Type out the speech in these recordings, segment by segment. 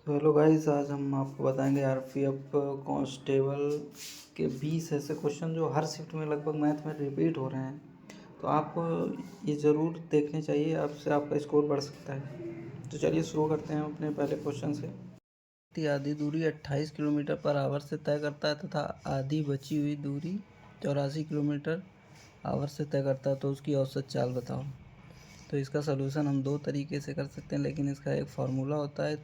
तो hello guys, आज हम आपको बताएंगे आरपीएफ कांस्टेबल के 20 ऐसे क्वेश्चन जो हर शिफ्ट में लगभग मैथ में रिपीट हो रहे हैं। तो आप ये ज़रूर देखने चाहिए, आपसे आपका स्कोर बढ़ सकता है। तो चलिए शुरू करते हैं अपने पहले क्वेश्चन से। आधी दूरी 28 किलोमीटर पर आवर से तय करता है तथा आधी बची हुई दूरी 84 किलोमीटर आवर से तय करता है, तो उसकी औसत चाल बताओ। तो इसका सलूशन हम दो तरीके से कर सकते हैं, लेकिन इसका एक फार्मूला होता है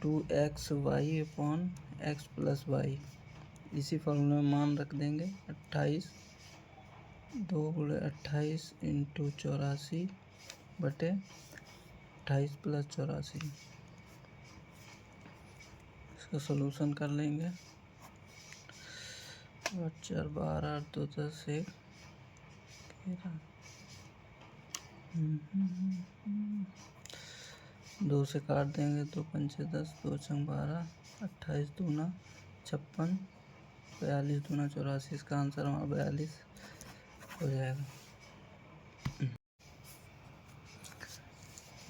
2xy upon x plus Y. इसी फॉर्मूले में मान रख देंगे 28 2 × 28 इंटू 84 बटे 28 प्लस 84। इसका सलूशन कर लेंगे। 8 4 12 8 2 10 1 2 से काट देंगे, 2 5 6 10 2 6 12 28 दूना 56 42 दूना 84। इसका आंसर हमारा 42 हो जाएगा।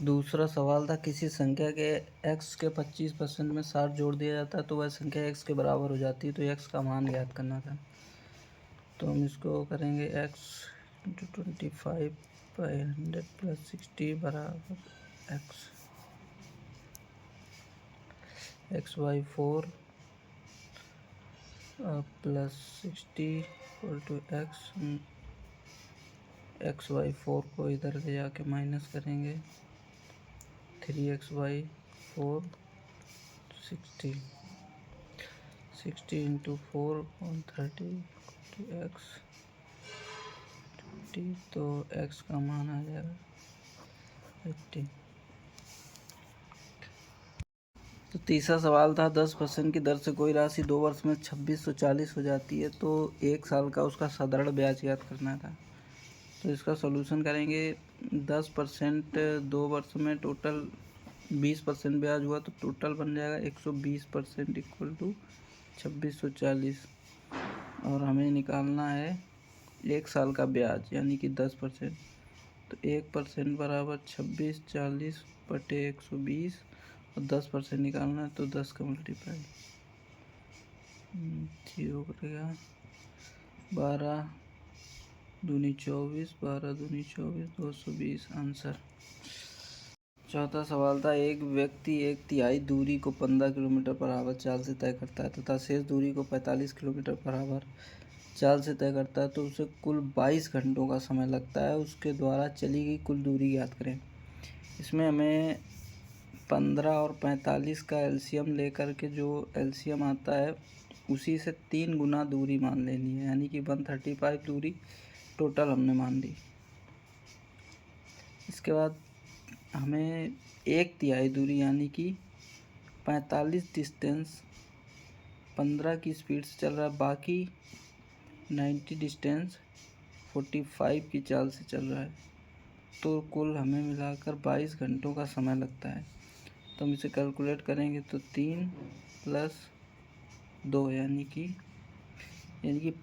दूसरा सवाल था, किसी संख्या के x के 25% में 60 जोड़ दिया जाता है तो वह संख्या x के बराबर हो जाती है। तो x का मान ज्ञात करना था। तो हम इसको करेंगे x × 25/100 + 60 बराबर x y 4 + 60 = x y 4 को इधर ले जाके माइनस करेंगे। 3xy 4 60 इंटू 4 और 30 x 20। तो x का मान आ जाएगा 80। तो तीसरा सवाल था, 10% की दर से कोई राशि 2 वर्ष में 2640 हो जाती है तो 1 साल का उसका साधारण ब्याज ज्ञात करना था। तो इसका सॉल्यूशन करेंगे। 10% 2 वर्ष में टोटल 20% ब्याज हुआ तो टोटल बन जाएगा 120% इक्वल टू 2640। और हमें निकालना है 1 साल का ब्याज यानी कि 10%। तो 1% बराबर 2640 बटे 120 और 10% निकालना है तो 10 का मल्टीप्लाई 0 करेगा। 12 दूनी 24 12 दूनी 24 220 आंसर। चौथा सवाल था, एक व्यक्ति 1/3 दूरी को 15 किलोमीटर पर आवर चाल से तय करता है तथा शेष दूरी को 45 किलोमीटर पर आवर चाल से तय करता है तो उसे कुल 22 घंटों का समय लगता है। उसके द्वारा चली गई कुल दूरी ज्ञात करें। इसमें हमें 15 और 45 का एलसीएम लेकर के जो एलसीएम आता है उसी से 3 गुना दूरी मान लेनी है, यानी कि 135 दूरी टोटल हमने मान ली। इसके बाद हमें 1/3 दूरी यानी कि 45 डिस्टेंस 15 की स्पीड से चल रहा है, बाकी 90 डिस्टेंस 45 की चाल से चल रहा है। तो कुल हमें मिलाकर 22 घंटों का समय लगता है। तो हम इसे कैलकुलेट करेंगे तो 3 + 2 यानी कि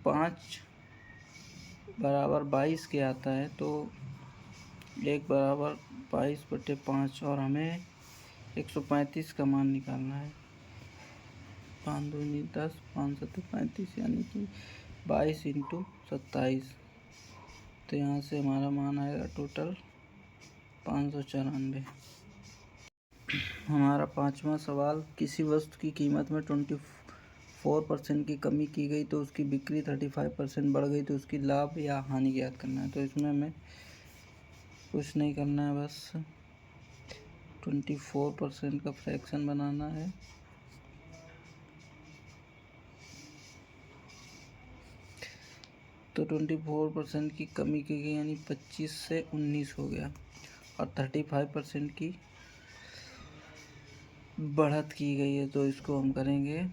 5 बराबर 22 के आता है। तो 1 बराबर 22/5 और हमें 135 का मान निकालना है। 5 दूनी 10 5 7 35 यानी कि 22 इंटू 27। तो यहाँ से हमारा मान आएगा टोटल 594। हमारा पांचवा सवाल, किसी वस्तु की कीमत में 24% की कमी की गई तो उसकी बिक्री 35% बढ़ गई तो उसकी लाभ या हानि ज्ञात करना है। तो इसमें हमें कुछ नहीं करना है, बस 24% का फ्रैक्शन बनाना है। तो 24% की कमी की गई यानी 25 से 19 हो गया और 35% की बढ़त की गई है। तो इसको हम करेंगे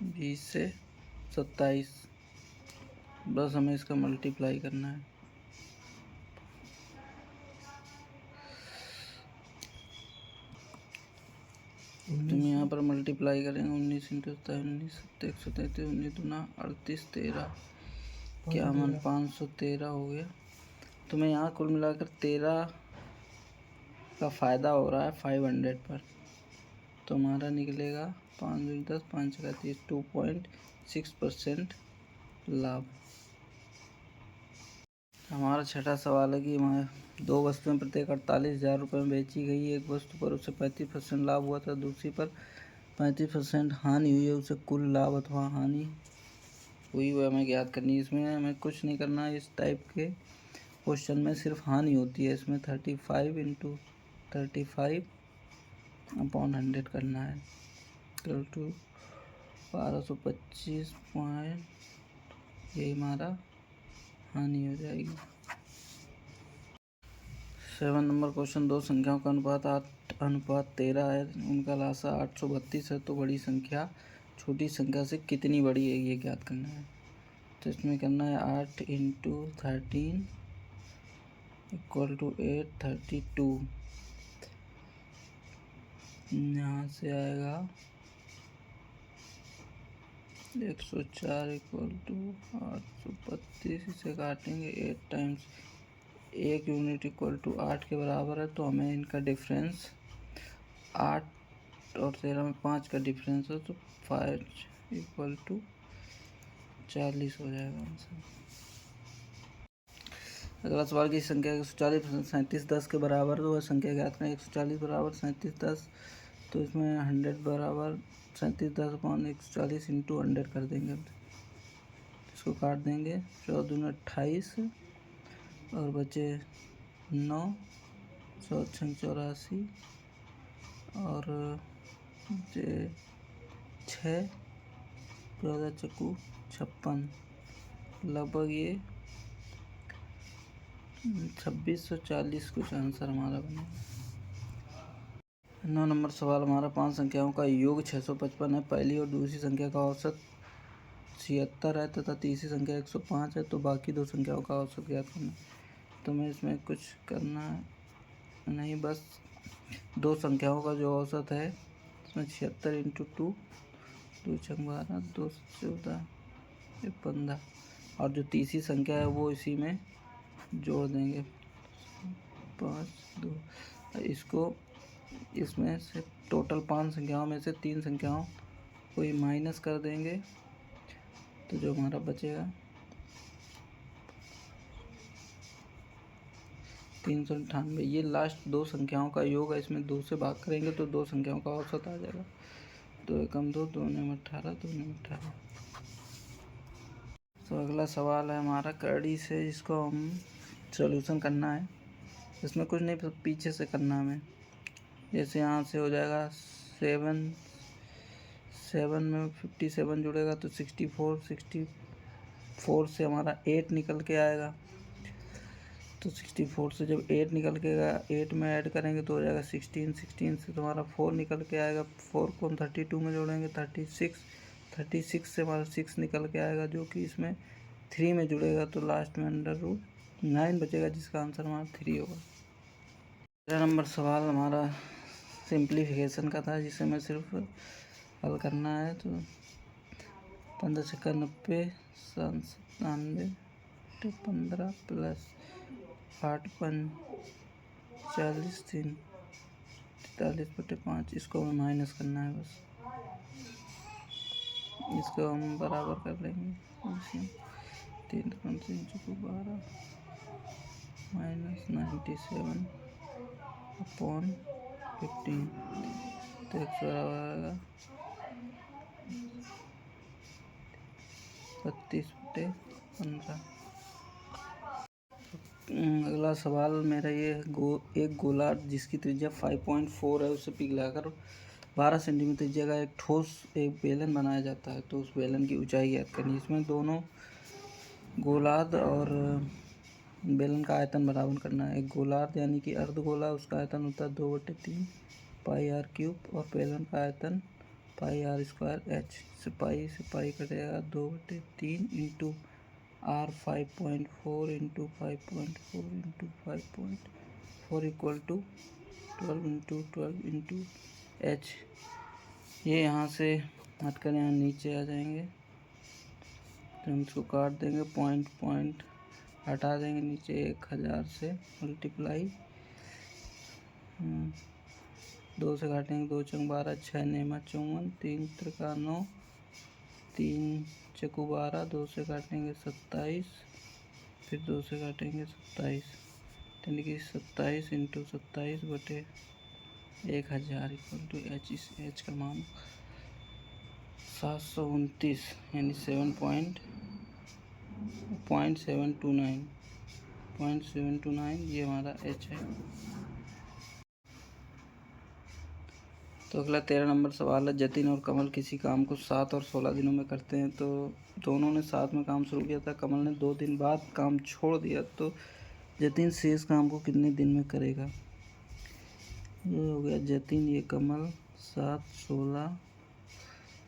20 से 27। बस हमें इसका मल्टीप्लाई करना है। तुम यहाँ पर मल्टीप्लाई करेंगे 19 इंटू 19 133 19 दूना 38 13 क्या मन 513 हो गया। तो मैं यहाँ कुल मिलाकर 13 का फ़ायदा हो रहा है 500 पर, तो हमारा निकलेगा 5 दूनी 10 5 का 30 2.6% लाभ। हमारा छठा सवाल है कि हमारे 2 वस्तुएं प्रत्येक 48,000 रुपये में बेची गई। एक वस्तु पर उसे 35% लाभ हुआ था, दूसरी पर 35% हानि हुई है। उसे कुल लाभ अथवा हानि हुई वो हमें ज्ञात करनी है। इसमें हमें कुछ नहीं करना है। इस टाइप के क्वेश्चन में सिर्फ हानि होती है। इसमें 35 × 35/100 करना है, इक्वल टू 1225 पॉइंट, यही हमारा हानि हो जाएगी। 7 नंबर क्वेश्चन, दो संख्याओं का अनुपात 8:13 है, उनका लासा 832 है, तो बड़ी संख्या छोटी संख्या से कितनी बड़ी है ये ज्ञात करना है। तो इसमें करना है 8 × 13 इक्वल टू 832। यहाँ से आएगा 104 इक्वल टू 832, इसे काटेंगे 8 टाइम्स 1 यूनिट इक्वल टू 8 के बराबर है, तो हमें इनका डिफरेंस 8 और 13 में 5 का डिफरेंस है, तो 5 इक्वल टू 40 हो जाएगा आंसर। अगला सवाल की संख्या 140 3710 के बराबर, तो वह संख्या ज्ञात करें। 140 बराबर 3710, तो इसमें 100 बराबर 3710/140 इंटू 100 कर देंगे। इसको काट देंगे, 14 दूनी 28 और बचे 9, 14 84 और 6 14 चक्कू 56, लगभग ये 2640 कुछ आंसर हमारा बनेगा। 9 नंबर सवाल हमारा 5 संख्याओं का योग 655 है। पहली और दूसरी संख्या का औसत 76 है तथा तीसरी संख्या 105 है, तो बाकी दो संख्याओं का औसत ज्ञात करना है। तो मैं इसमें कुछ करना नहीं, बस दो संख्याओं का जो औसत है इसमें 76 × 2 2 × 12 2 14 15, और जो तीसरी संख्या है वो इसी में जोड़ देंगे 5 2। इसको इसमें से टोटल 5 संख्याओं में से 3 संख्याओं को ही माइनस कर देंगे, तो जो हमारा बचेगा 398। ये लास्ट दो संख्याओं का योग है, इसमें 2 से भाग करेंगे तो दो संख्याओं का औसत आ जाएगा। 2 एकम 2 2 9 18 2 9 18। तो अगला सवाल है हमारा कड़ी से, जिसको हम सॉल्यूशन करना है। इसमें कुछ नहीं, पीछे से करना हमें। जैसे यहाँ से हो जाएगा 7 में 57 जुड़ेगा तो 64 से हमारा 8 निकल के आएगा। तो 64 से जब 8 निकल के 8 में ऐड करेंगे तो हो जाएगा 16 से तुम्हारा 4 निकल के आएगा। 4 को हम 32 में जोड़ेंगे 36 से हमारा 6 निकल के आएगा, जो कि इसमें 3 में जुड़ेगा, तो लास्ट में √9 बचेगा, जिसका आंसर हमारा 3 होगा। 13 नंबर सवाल हमारा सिंप्लीफिकेशन का था, जिसे मैं सिर्फ हल करना है। तो 15 छक्का 90 97 15 प्लस 8 5 40 3 43/5, इसको हमें माइनस करना है। बस इसको हम बराबर कर लेंगे। 3 3 12 -97/15, तो 1 बराबर आएगा 32/15। अगला सवाल मेरा ये एक गोलार्ध जिसकी त्रिज्या 5.4 है, उसे पिघलाकर 12 सेंटीमीटर त्रिज्या का एक ठोस एक बेलन बनाया जाता है, तो उस बेलन की ऊंचाई ज्ञात करनी। इसमें दोनों गोलार्ध और बेलन का आयतन बराबर करना है। एक गोलार्ध यानी कि अर्धगोला, उसका आयतन होता है 2/3 πr³ और बेलन का आयतन πr²h। से पाई कटेगा 2/3 into r 5.4 into 5.4 into 5.4 equal to 12 into 12 into h। ये यहाँ से हट कर यहाँ नीचे आ जाएंगे, तो हम इसको काट देंगे, पॉइंट हटा देंगे नीचे, 1000 से मल्टीप्लाई 2 से काटेंगे, 2 चंग 12, 6 नेमा 54, 3 त्रिका 9, 3 चकू 12, 2 से काटेंगे 27, फिर 2 से काटेंगे 27, यानी कि 27 इंटू 27 बटे 1000 इक्वल टू एच। इस एच का मान 729 यानी 7.729 ये हमारा एच है। तो अगला 13 नंबर सवाल है, जतिन और कमल किसी काम को 7 और 16 दिनों में करते हैं। तो दोनों ने साथ में काम शुरू किया था, कमल ने 2 दिन बाद काम छोड़ दिया, तो जतिन शेष काम को कितने दिन में करेगा। ये हो गया जतिन, ये कमल, 7 16,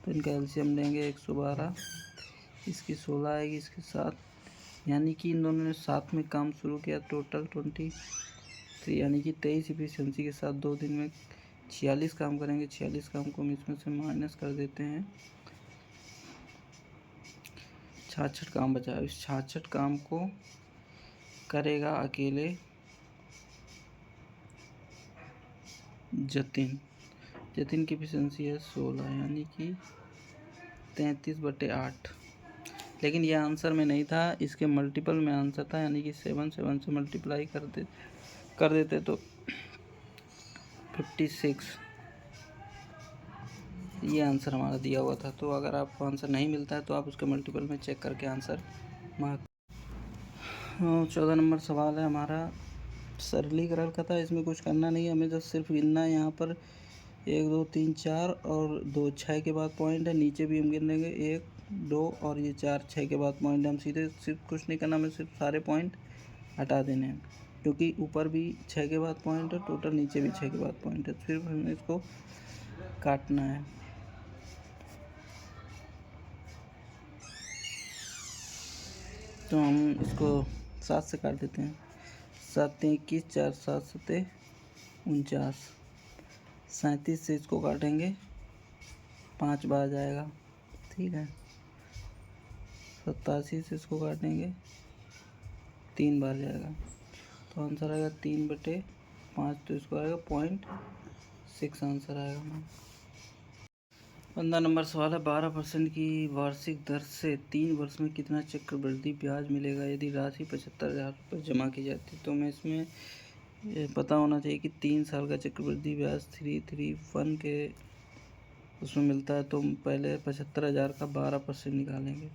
तो इनका एलसीएम लेंगे 112, इसकी 16 आएगी, इसके 7, यानी कि इन दोनों ने साथ में काम शुरू किया, टोटल 23, यानी कि 23 इफिशियंसी के साथ 2 दिन में 46 काम करेंगे। 46 काम को हम इसमें से माइनस कर देते हैं, 66 काम बचा। इस 66 काम को करेगा अकेले जतिन की एफिशिएंसी है 16, यानी कि 33/8। लेकिन यह आंसर में नहीं था, इसके मल्टीपल में आंसर था, यानी कि 7 से मल्टीप्लाई कर देते तो 56 ये आंसर हमारा दिया हुआ था। तो अगर आपको आंसर नहीं मिलता है तो आप उसके मल्टीपल में चेक करके आंसर मार्क। 14 नंबर सवाल है हमारा, सरलीकरण का था, इसमें कुछ करना नहीं है, हमें जस्ट सिर्फ गिनना है। यहाँ पर 1 2 3 4 और 2 6 के बाद पॉइंट है, नीचे भी हम गिन लेंगे 1 2 और ये 4 6 के बाद पॉइंट है। हम सीधे सिर्फ कुछ नहीं करना, हमें सिर्फ सारे पॉइंट हटा देने हैं, क्योंकि ऊपर भी 6 के बाद पॉइंट है, टोटल नीचे भी 6 के बाद पॉइंट है, फिर हमें इसको काटना है। तो हम इसको 7 से काट देते हैं, 7 21, 4 7 7 49, 37 से इसको काटेंगे 5 बार जाएगा, ठीक है। 87 से इसको काटेंगे 3 बार जाएगा, तो आंसर आएगा 3/5, तो इसको आएगा 0.6 आंसर आएगा हमारा। 15 नंबर सवाल है, 12% की वार्षिक दर से 3 वर्ष में कितना चक्रवृद्धि ब्याज मिलेगा यदि राशि 75,000 रुपये जमा की जाती है। तो हमें इसमें पता होना चाहिए कि 3 साल का चक्रवृद्धि ब्याज 331 के उसमें मिलता है। तो हम पहले 75,000 का 12% निकालेंगे,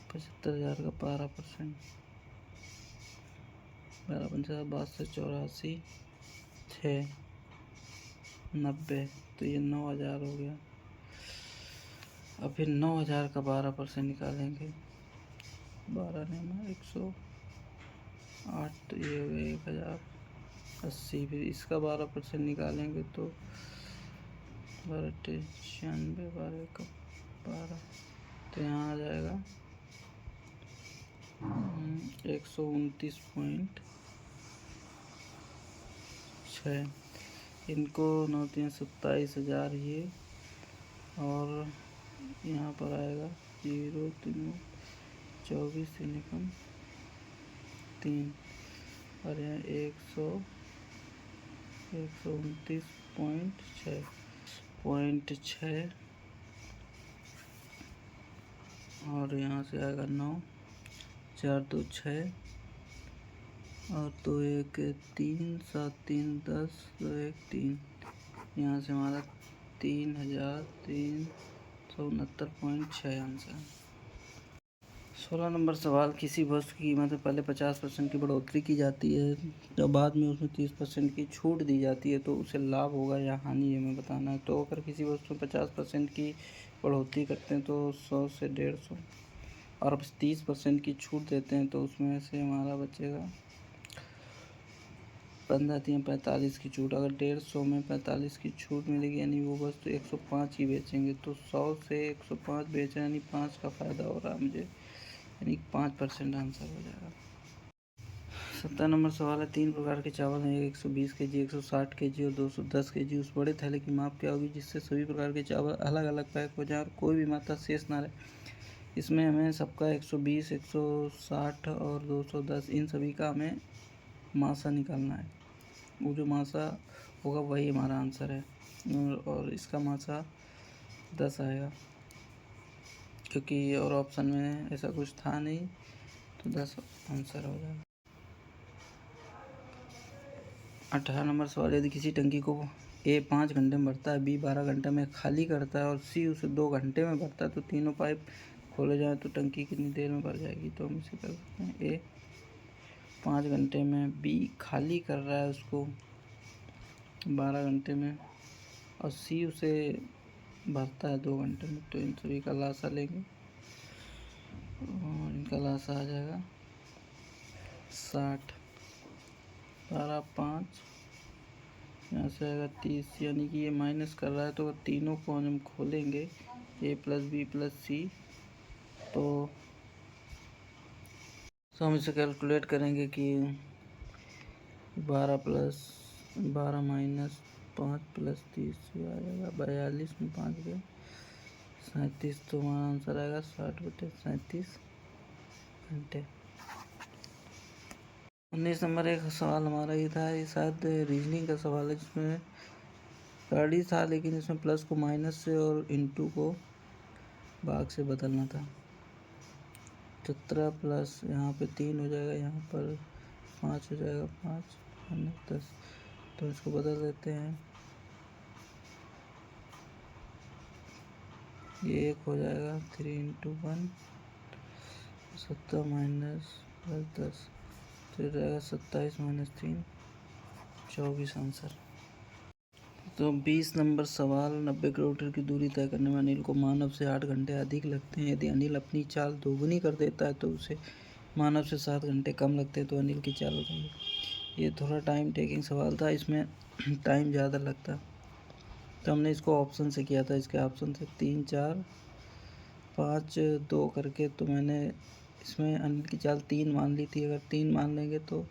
75,000 का 12%, 12 5 से 84 6 90, तो ये 9,000 हो गया। अब फिर 9,000 का 12% निकालेंगे, 12 ने 108, तो ये हो गया 1,080। फिर इसका 12% निकालेंगे तो 12 96, 12 का 12, तो यहाँ आ जाएगा 129.6। इनको 9 3 27,000 ये, और यहाँ पर आएगा 0 3 24 3, और यहाँ 129.6, और यहाँ से आएगा 9 4 2 6, और 2 1 3 7 3 10 2 1 3, यहाँ से हमारा 3,369.6 आंसर। 16 नंबर सवाल, किसी वस्तु की कीमत में पहले 50% की बढ़ोतरी की जाती है, जब बाद में उसमें 30% की छूट दी जाती है, तो उसे लाभ होगा या हानि, ये हमें बताना है। तो अगर किसी वस्तु में 50% की बढ़ोतरी करते हैं तो 100 से 150, और अब 30% की छूट देते हैं तो उसमें से हमारा बचेगा 15 3 45 की छूट। अगर 150 में 45 की छूट मिलेगी, यानी वो वस्तु 105 की बेचेंगे, तो 100 से 105 बेचें, यानी 5 का फ़ायदा हो रहा है मुझे, यानी 5% आंसर हो जाएगा। 17 नंबर सवाल है, 3 प्रकार के चावल हैं, 120 kg, 160 kg और 210 kg। उस बड़े थैले की माप क्या होगी जिससे सभी प्रकार के चावल अलग अलग पैक हो जाए और कोई भी मात्रा शेष ना रहे। इसमें हमें सबका 120, 160 और 210, इन सभी का हमें मासा निकालना है। वो जो मासा होगा वही हमारा आंसर है, और इसका मासा 10 आएगा, क्योंकि और ऑप्शन में ऐसा कुछ था नहीं, तो 10 आंसर हो जाएगा। 18 नंबर सवाल, यदि किसी टंकी को ए 5 घंटे में भरता है, बी 12 घंटे में खाली करता है और सी उसे 2 घंटे में भरता है, तो तीनों पाइप खोले जाएँ तो टंकी कितनी देर में भर जाएगी। तो हम इसे कर सकते हैं, ए 5 घंटे में, बी खाली कर रहा है उसको 12 घंटे में, और सी उसे भरता है 2 घंटे में। तो इन सभी का लासा लेंगे और इनका लासा आ जाएगा 60, 12 5, यहाँ से आएगा 30, यानी कि ये माइनस कर रहा है, तो तीनों को हम खोलेंगे ए प्लस बी प्लस सी, तो हम इसे कैलकुलेट करेंगे कि 12 माइनस 5 प्लस 30 आ जाएगा 42 में 5 गए 37, तो हमारा आंसर आएगा 60/37 घंटे। 19 नंबर एक सवाल हमारा ये था, ये शायद रीजनिंग का सवाल है, जिसमें गाड़ी था लेकिन इसमें प्लस को माइनस से और इंटू को भाग से बदलना था। 17 प्लस यहाँ पे 3 हो जाएगा, यहाँ पर 5 हो जाएगा, 5 10, तो इसको बदल देते हैं, ये 1 हो जाएगा 3 × 1, 17 माइनस प्लस 10, तो जाएगा 27 माइनस 3, 24 आंसर। तो 20 नंबर सवाल, 90 किलोमीटर की दूरी तय करने में अनिल को मानव से 8 घंटे अधिक लगते हैं। यदि अनिल अपनी चाल दोगुनी कर देता है तो उसे मानव से 7 घंटे कम लगते हैं, तो अनिल की चाल बताइए। ये थोड़ा टाइम टेकिंग सवाल था, इसमें टाइम ज़्यादा लगता, तो हमने इसको ऑप्शन से किया था। इसके ऑप्शन से 3 4 5 2 करके, तो मैंने इसमें अनिल की चाल 3 मान ली थी। अगर 3 मान लेंगे तो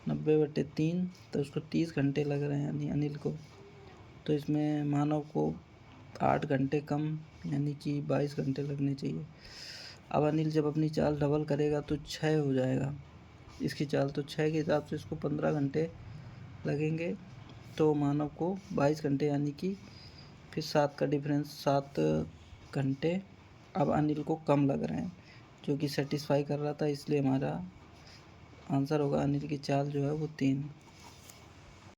90/3, तो उसको 30 घंटे लग रहे हैं अनिल को, तो इसमें मानव को 8 घंटे कम, यानी कि 22 घंटे लगने चाहिए। अब अनिल जब अपनी चाल डबल करेगा तो 6 हो जाएगा इसकी चाल, तो 6 के हिसाब से इसको 15 घंटे लगेंगे, तो मानव को 22 घंटे, यानी कि फिर 7 का डिफरेंस 7 घंटे अब अनिल को कम लग रहे हैं, जो कि सेटिस्फाई कर रहा था, इसलिए हमारा आंसर होगा अनिल की चाल जो है वो 3।